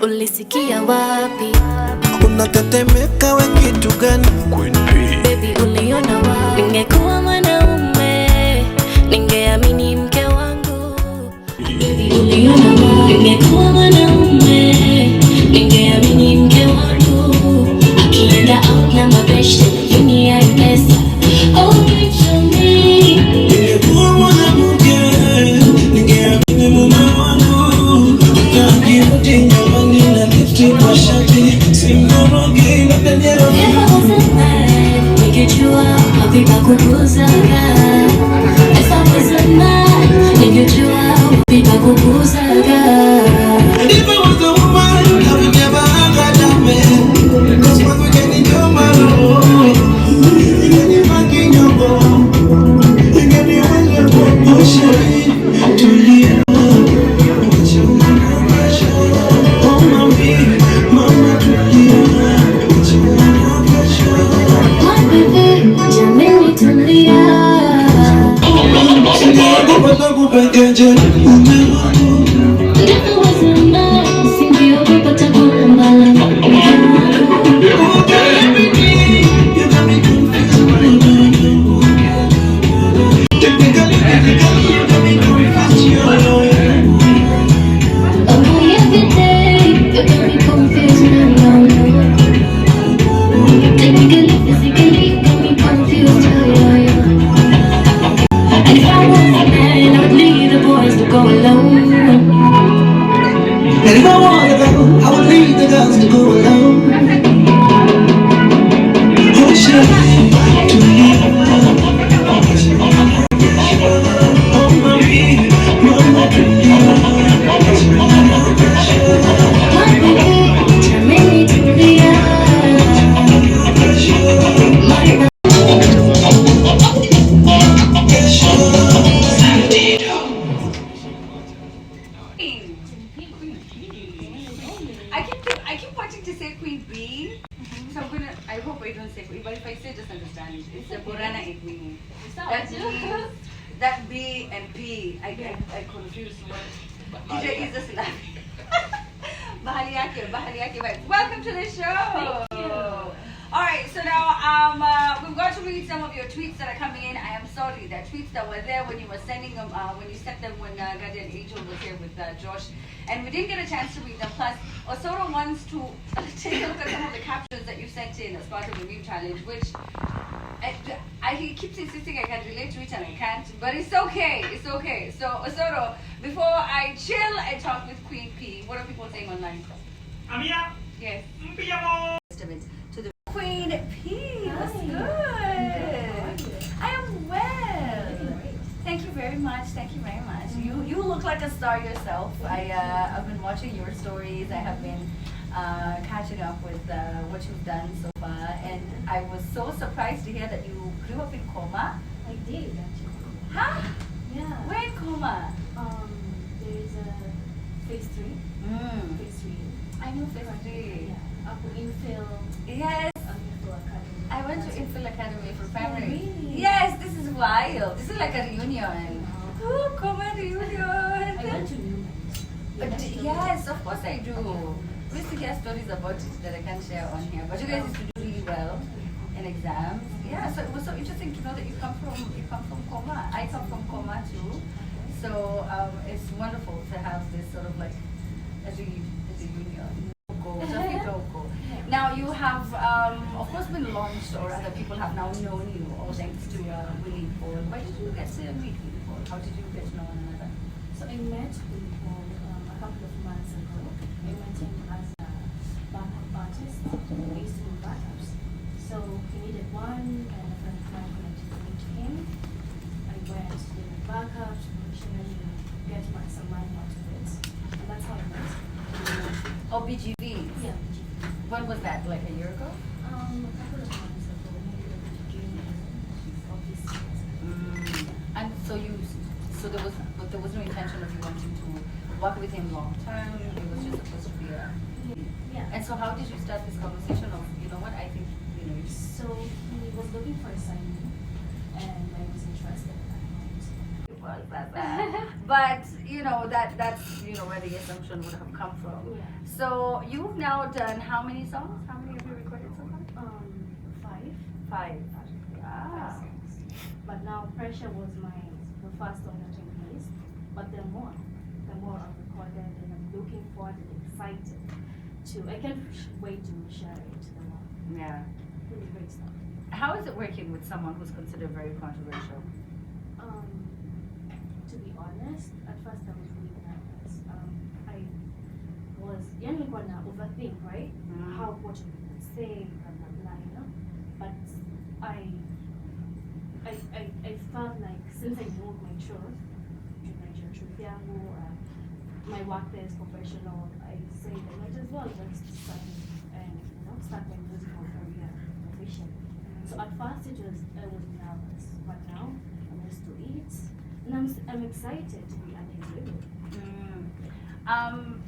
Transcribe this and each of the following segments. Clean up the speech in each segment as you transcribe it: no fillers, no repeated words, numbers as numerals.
ulisikia wapi? Unatetemeka we kitu gani? Baby uliona wapi? Ningekuwa mwanaume ningeamini mke wangu. Baby uliona wapi? Ningekuwa mwanaume ningeamini mke wangu. Akienda out na mabeshte dunia pesa. Oh show me. Ningekuwa mwanamke ningeamini mume wangu. Akirudi nyumbani na lifti kwa shati simnorogi na pendero. Ningejua wapi pa kukuzaga. If I was a man, ningejua wapi pa kukuzaga. And if I was a woman, I would never have had a man. Cause what we get in your mind, you get it back in your bone. You get it when you're pushing to you. Oh, mommy, mama, to you. My baby, jameni tulia. If I was a man, singepata kumbala. And if I wanna go, I would leave the girls to go alone. Oh, shit, to you. Oh, mommy, mama, to you. My baby, jameni tulia. I keep wanting to say Queen Bee, so I hope I don't say Queen, but if I say, just understand. It's a Borana and Queen. That B and P, I confuse one. DJ is just laughing. Bahaliake vibes. Welcome to the show. Thank you. Alright, so now we've got to read some of your tweets that are coming in. I am sorry, the tweets that were there when you were sending them, when you sent them when Guardian Angel was here with Josh, and we didn't get a chance to read them. Plus, Osoro wants to take a look at some of the captions that you sent in as part of the meme challenge, which he keeps insisting I can relate to it and I can't, but it's okay, it's okay. So Osoro, before I chill and talk with Queen P, what are people saying online? Amia, Yes. Mpiyamo. To the Queen P, what's good? I am well. Thank you very much. Thank you very much. You look like a star yourself. I've been watching your stories. I have been catching up with what you've done so far, and I was so surprised to hear that you grew up in Koma. I did actually. Huh? Yeah. Where in Koma? There's a phase 3. Phase 3. I know phase 3. Yeah. Ako Infill. Yes. Infill Academy. I went to Infill Academy for primary. Really? Yes, this is wild. This is like a reunion. Oh, Koma reunion. I went to Newman. Yes, of course I do. We used to hear stories about it that I can't share on here. But you guys used to do really well in exams. Yeah, so it was so interesting to know that you come from Koma. I come from Koma too. So it's wonderful to have this sort of like a reunion. Now you have of course been launched, or other people have now known you, all thanks to Willie Paul. Why did you get to meet Willie Paul? How did you get to know one another? So I met with Paul a couple of months ago. I met him as a backup artist. I used to do backups. So he needed one, and a friend of mine connected me to him. I went to do the backups, professionally get some money out of it. And that's how I met him. Oh, BGV. Yeah, When was that? Like a year ago? a couple of months ago, maybe the beginning of this year. And so there was no intention of you wanting to work with him long term. It was just supposed to be a. Yeah. And so how did you start this conversation of, you know what, I think, you know. So he was looking for a sign, and I was interested at that point. beautiful, Sasa. But you know that's where the assumption would have come from. Yeah. So you've now done how many songs? How many have you recorded so far? 5. Five. Five Ah. songs. But now Pressure was the first song that I released. But the more I've recorded, and I'm looking forward and excited I can't wait to share it to the world. Yeah. Really great stuff. How is it working with someone who's considered very controversial? To be honest, at first I was really nervous. I was gonna overthink, right? Mm. How what you would say, blah blah blah, you know. But I felt like since I know my truth, my work there is professional. I say that I might as well just start my musical career officially. So at first I was nervous, but now I'm used to it, and I'm excited to be at his label.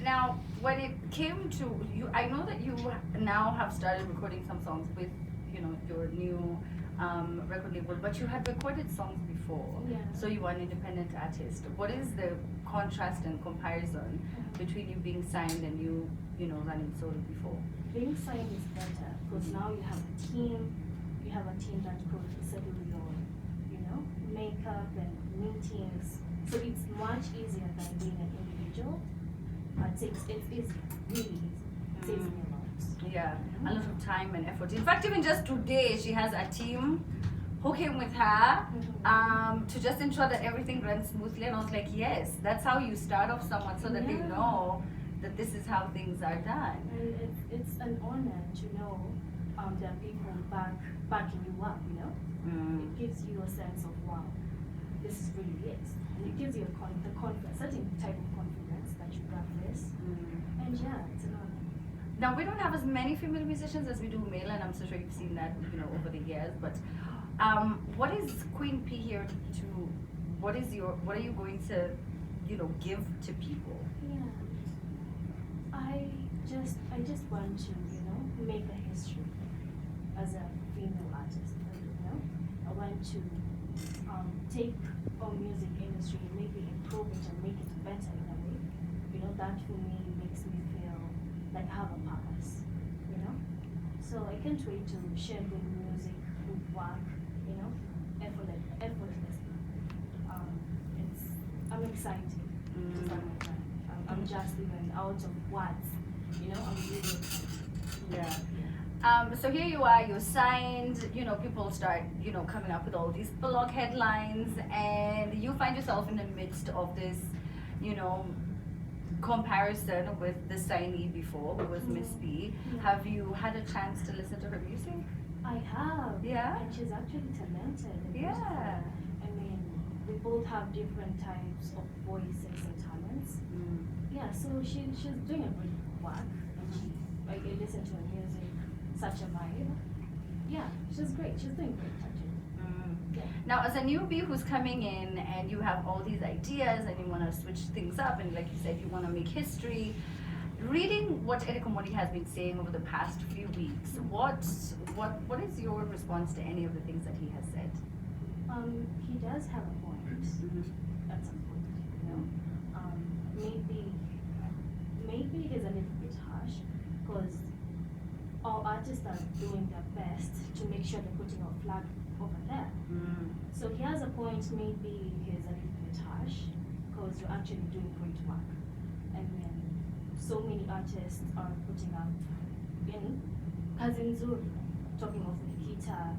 Now, when it came to you, I know that you now have started recording some songs with, your new record label, but you had recorded songs before. Yeah. So you are an independent artist. What is the contrast and comparison between you being signed and you running solo before? Being signed is better because now you have a team. You have a team that could settle your, makeup and meetings. So it's much easier than being an individual. It's easy, really easy. It saves me a lot. Yeah, a lot of time and effort. In fact, even just today, she has a team who came with her to just ensure that everything runs smoothly. And I was like, yes, that's how you start off someone so that they Yeah. know that this is how things are done. And it's an honor to know there are people backing you up, It gives you a sense of, wow, this is really it. And it gives you the confidence, certain type of confidence that you got this. And yeah, it's an honor. Now, we don't have as many female musicians as we do male, and I'm so sure you've seen that, over the years. But what is Queen P here to? What are you going to, give to people? Yeah. I just want to, make a history as a female artist, I want to take our music industry and maybe improve it and make it better in a way. That for me makes me feel like I have a purpose, So I can't wait to share good music, good work, effortlessly. I'm excited to start my journey. I'm just even out of words, I'm really excited. Yeah. So here you are, you're signed, people start, coming up with all these blog headlines, and you find yourself in the midst of this, comparison with the signee before, who was Miss B. Yeah. Have you had a chance to listen to her music? I have. Yeah? And she's actually talented. And Yeah. beautiful. I mean, we both have different types of voices and talents. Yeah, so she's doing a great work. And I listen to her music, such a vibe. Yeah, she's great. She's doing great, actually. Yeah. Now, as a newbie who's coming in and you have all these ideas and you want to switch things up, and like you said, you want to make history, reading what Eric Omoni has been saying over the past few weeks, what is your response to any of the things that he has said? He does have a point. At some point, maybe he's a little bit harsh because our artists are doing their best to make sure they're putting our flag over there. So he has a point, maybe he's a little bit harsh because you're actually doing great work. And then so many artists are putting up Cousin Zuri, talking of Nikita,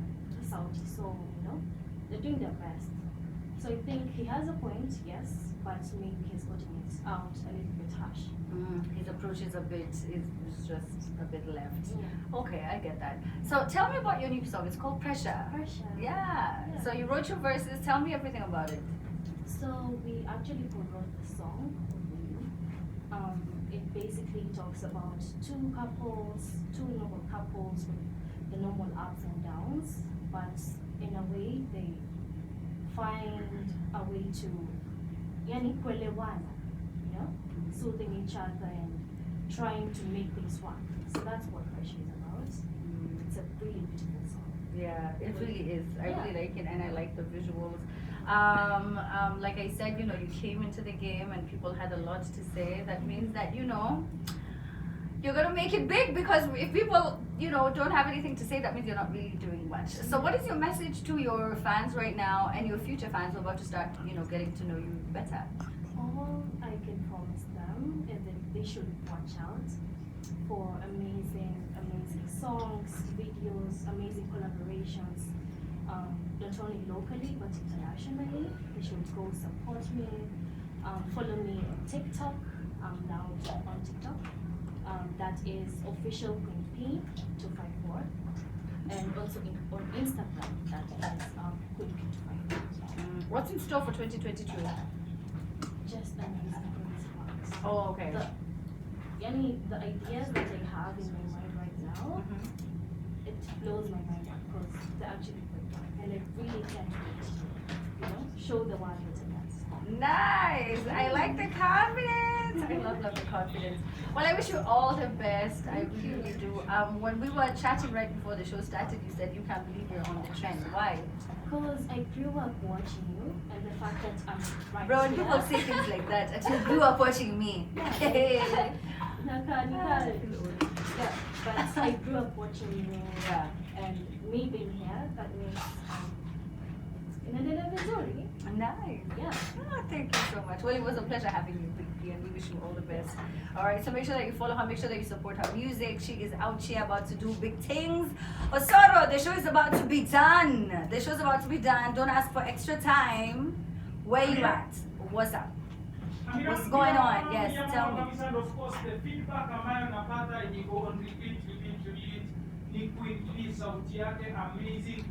Saudi Soul, they're doing their best. So I think he has a point, yes, but maybe he's putting it out a little bit harsh. His approach is just a bit left. Yeah. Okay, I get that. So tell me about your new song. It's called Pressure. Pressure. Yeah. Yeah. So you wrote your verses. Tell me everything about it. So we actually co-wrote the song. It basically talks about two normal couples with the normal ups and downs, but in a way they find a way to kuelewana, soothing each other and trying to make things work. So that's what Pressure is about. It's a really beautiful song. Yeah, it really is. I Yeah. really like it, and I like the visuals. Like I said, you came into the game and people had a lot to say. That means that you're gonna make it big, because if people don't have anything to say, that means you're not really doing much. So, what is your message to your fans right now and your future fans who are about to start, getting to know you better? All I can promise them is that they should watch out for amazing, amazing songs, videos, amazing collaborations. Not only locally but internationally. They should go support me. Follow me on TikTok. I'm now on TikTok. That is official Queen P 254, and also on Instagram. That is Queen P 254. What's in store for 2022? Just amazing things. Oh, okay. The ideas that I have in my mind right now, it blows my mind because they're actually good, and I really can't wait to, show the world what I got. Nice. I like the confidence. I love the confidence. Well, I wish you all the best. I really, really do. When we were chatting right before the show started, you said you can't believe you're on the trend. Why? Because I grew up watching you, and the fact that I'm right Bro, when here. people say things like that, you grew up watching me. Yeah, yeah, but I grew up watching you, Yeah. and me being here, that means in Missouri. Nice. Yeah. Oh, thank you so much. Well, it was a pleasure having you, Vicky, and we wish you all the best. All right, so make sure that you follow her. Make sure that you support her music. She is out here about to do big things. Osoro, the show is about to be done. The show is about to be done. Don't ask for extra time. Where you at? What's up? What's going on? Yes, tell me. Of course, the feedback ambayo napata iko on repeat, ni Queen P, sauti yake amazing.